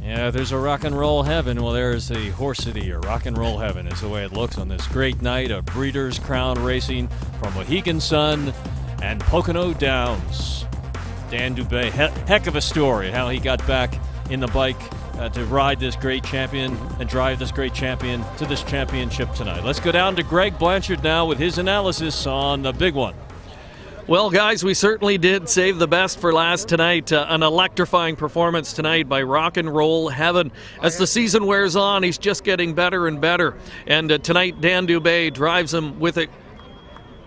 Yeah, there's a rock and roll heaven. Well, there's the horse city, or rock and roll heaven is the way it looks on this great night of Breeders' Crown racing from Mohegan Sun and Pocono Downs. Dan Dubé, heck of a story, how he got back in the bike to ride this great champion and drive this great champion to this championship tonight. Let's go down to Greg Blanchard now with his analysis on the big one. Well, guys, we certainly did save the best for last tonight. An electrifying performance tonight by Rock and Roll Heaven. As the season wears on, he's just getting better and better. And tonight, Dan Dubé drives him with a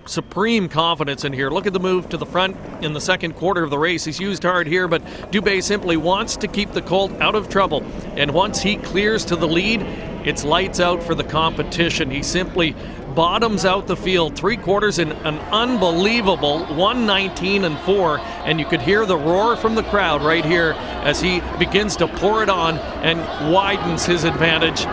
supreme confidence in here. Look at the move to the front in the second quarter of the race. He's used hard here, but Dubé simply wants to keep the colt out of trouble. And once he clears to the lead, it's lights out for the competition. He simply bottoms out the field, 3/4 in an unbelievable 1:19.4, and you could hear the roar from the crowd right here as he begins to pour it on and widens his advantage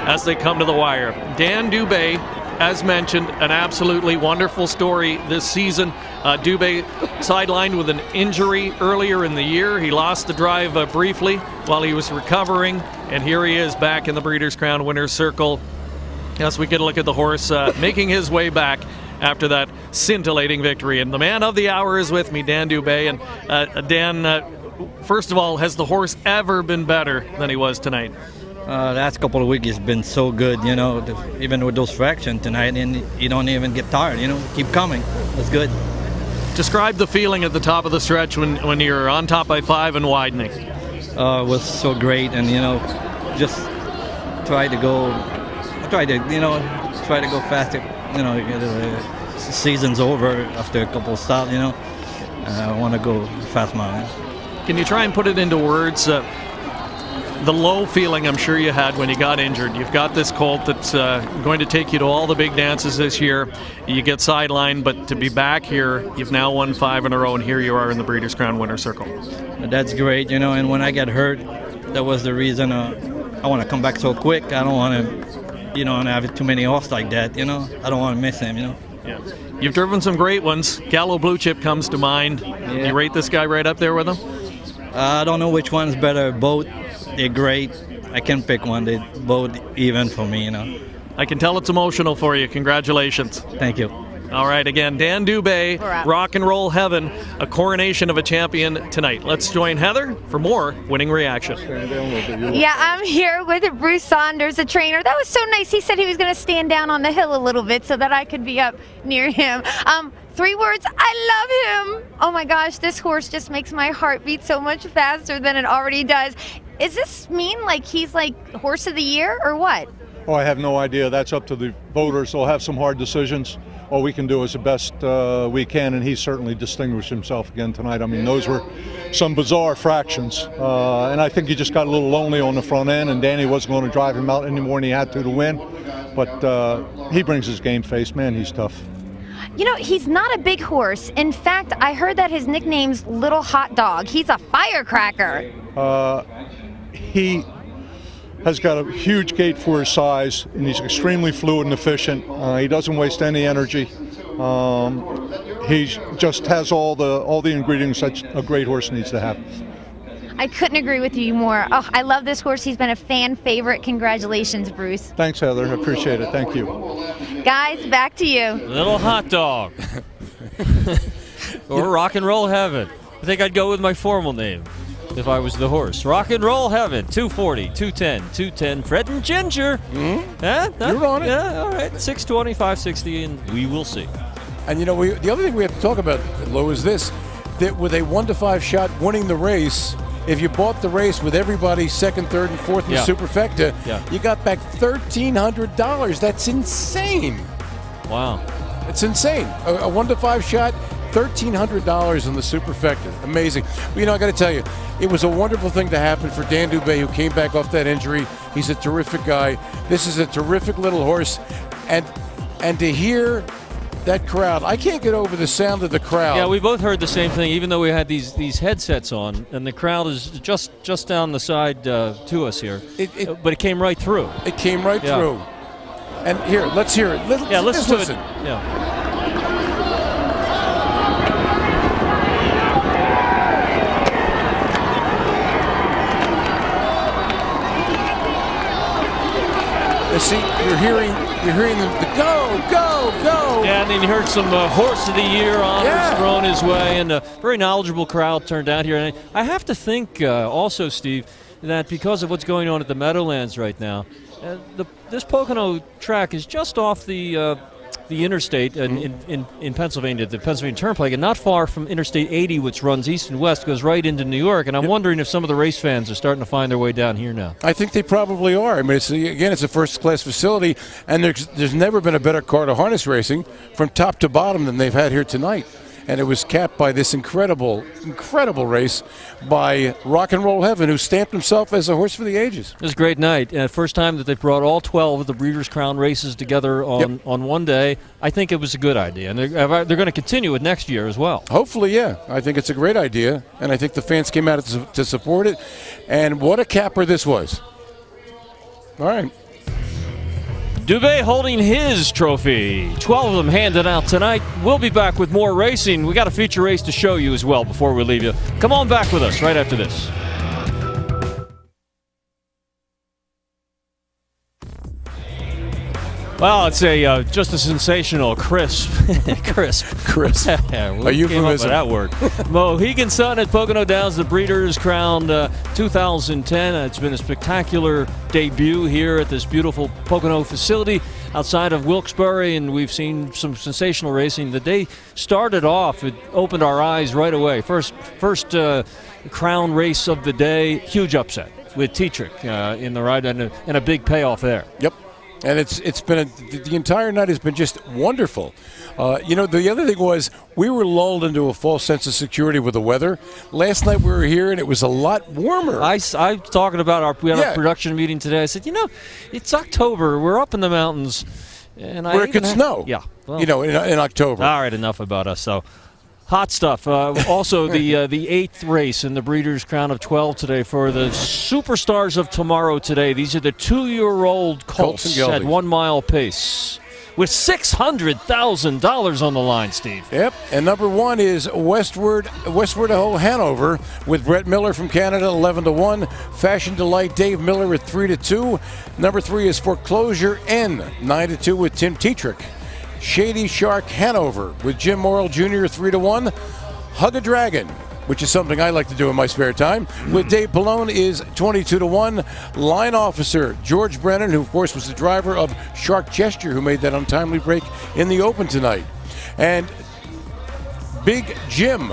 as they come to the wire. Dan Dubé, as mentioned, an absolutely wonderful story this season. Dubé sidelined with an injury earlier in the year. He lost the drive briefly while he was recovering, and here he is back in the Breeders' Crown winner's circle as we get a look at the horse making his way back after that scintillating victory. And the man of the hour is with me, Dan Dubé. And Dan, first of all, has the horse ever been better than he was tonight? Last couple of weeks has been so good, you know, even with those fractions tonight, and you don't even get tired, you know, keep coming. That's good. Describe the feeling at the top of the stretch when you're on top by 5 and widening. It was so great, and, you know, just try to go faster. You know, the season's over after a couple of stops, you know. I want to go fast mile. Can you try and put it into words? The low feeling I'm sure you had when you got injured. You've got this colt that's going to take you to all the big dances this year. You get sidelined, but to be back here, you've now won 5 in a row, and here you are in the Breeders' Crown winner's circle. That's great, you know, and when I got hurt, that was the reason I want to come back so quick. I don't want to, you know, have too many horses like that, you know. I don't want to miss him, you know. Yeah. You've driven some great ones. Gallo Blue Chip comes to mind. Yeah. You rate this guy right up there with him? I don't know which one's better. Both, they're great. I can't pick one. They're both even for me, you know. I can tell it's emotional for you. Congratulations. Thank you. All right, again, Dan Dubé, Rock and Roll Heaven, a coronation of a champion tonight. Let's join Heather for more Winning Reaction. Yeah, I'm here with Bruce Saunders, the trainer. That was so nice. He said he was going to stand down on the hill a little bit so that I could be up near him. 3 words, I love him. Oh my gosh, this horse just makes my heart beat so much faster than it already does. Is this mean like he's like horse of the year or what? Oh, I have no idea. That's up to the voters. They'll have some hard decisions. All we can do is the best we can, and he certainly distinguished himself again tonight. I mean, those were some bizarre fractions, and I think he just got a little lonely on the front end, and Danny wasn't going to drive him out any more than he had to win. But he brings his game face. Man, he's tough. You know, he's not a big horse. In fact, I heard that his nickname's Little Hot Dog. He's a firecracker. He has got a huge gait for his size, and he's extremely fluid and efficient. He doesn't waste any energy. He just has all the ingredients that a great horse needs to have. I couldn't agree with you more. Oh, I love this horse. He's been a fan favorite. Congratulations, Bruce. Thanks, Heather. I appreciate it. Thank you. Guys, back to you. Little Hot Dog. Or Rock and Roll Heaven. I think I'd go with my formal name if I was the horse. Rock and Roll Heaven. 240, 210, 210. Fred and Ginger. You're on it. Yeah, all right. 620, 560, and we will see. And you know, the other thing we have to talk about, Lou, is this: that with a 1-to-5 shot winning the race, if you bought the race with everybody second, third, and fourth in the Superfecta, you got back $1,300. That's insane. Wow. It's insane. A 1-to-5 shot, $1,300 in the Superfecta. Amazing. But, you know, I got to tell you, it was a wonderful thing to happen for Dan Dubé, who came back off that injury. He's a terrific guy. This is a terrific little horse. And to hear that crowd, I can't get over the sound of the crowd. Yeah, we both heard the same thing, even though we had these headsets on, and the crowd is just down the side to us here. But it came right through. It came right through. And here, let's hear it. Let's listen. Yeah. see, you're hearing them go, go, go. Yeah, and then you heard some Horse of the Year honors thrown his way, and a very knowledgeable crowd turned out here. And I have to think also, Steve, that because of what's going on at the Meadowlands right now, this Pocono track is just off the interstate in Pennsylvania, the Pennsylvania Turnpike, and not far from Interstate 80, which runs east and west, goes right into New York. And I'm wondering if some of the race fans are starting to find their way down here now. I think they probably are. I mean, it's a first-class facility, and there's never been a better car to harness racing from top to bottom than they've had here tonight. And it was capped by this incredible race by Rock and Roll Heaven, who stamped himself as a horse for the ages. It was a great night. First time that they brought all 12 of the Breeders' Crown races together on one day. I think it was a good idea, and they're going to continue it next year as well. Hopefully, yeah. I think it's a great idea, and I think the fans came out to support it. And what a capper this was. All right. Dubé holding his trophy. 12 of them handed out tonight. We'll be back with more racing. We got a feature race to show you as well before we leave you. Come on back with us right after this. Well, it's just a sensational crisp. A euphemism. That word. Mohegan Sun at Pocono Downs, the Breeders' Crown 2010. It's been a spectacular debut here at this beautiful Pocono facility outside of Wilkes-Barre, and we've seen some sensational racing. The day started off, it opened our eyes right away. First crown race of the day, huge upset with Tetrick in the ride, and a big payoff there. Yep. And it's been the entire night has been just wonderful. The other thing was we were lulled into a false sense of security with the weather. Last night we were here and it was a lot warmer. I was talking about we had a production meeting today. I said, it's October. We're up in the mountains, and where it could snow. Yeah, well, in October. All right, enough about us. So. Hot stuff. Also, the 8th race in the Breeders' Crown of 12 today for the superstars of tomorrow today. These are the 2-year-old colts at 1 mile pace with $600,000 on the line, Steve. Yep, and number 1 is Westward Ho Hanover with Brett Miller from Canada, 11-1. Fashion Delight Dave Miller at 3-2. Number 3 is Foreclosure N, 9-2 with Tim Tetrick. Shady Shark Hanover with Jim Morrill Jr. 3-1. Hug a Dragon, which is something I like to do in my spare time, with Dave Pallone is 22-1. Line Officer George Brennan, who of course was the driver of Shark Gesture, who made that untimely break in the Open tonight. And Big Jim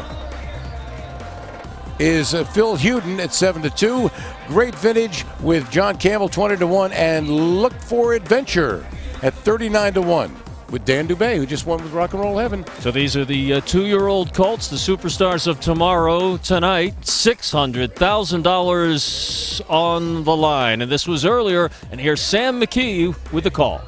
is Phil Hewden at 7-2. Great Vintage with John Campbell 20-1, and Look for Adventure at 39-1. With Dan Dubé, who just won with Rock and Roll Heaven. So these are the 2-year-old colts, the superstars of tomorrow. Tonight, $600,000 on the line. And this was earlier, and here's Sam McKee with the call.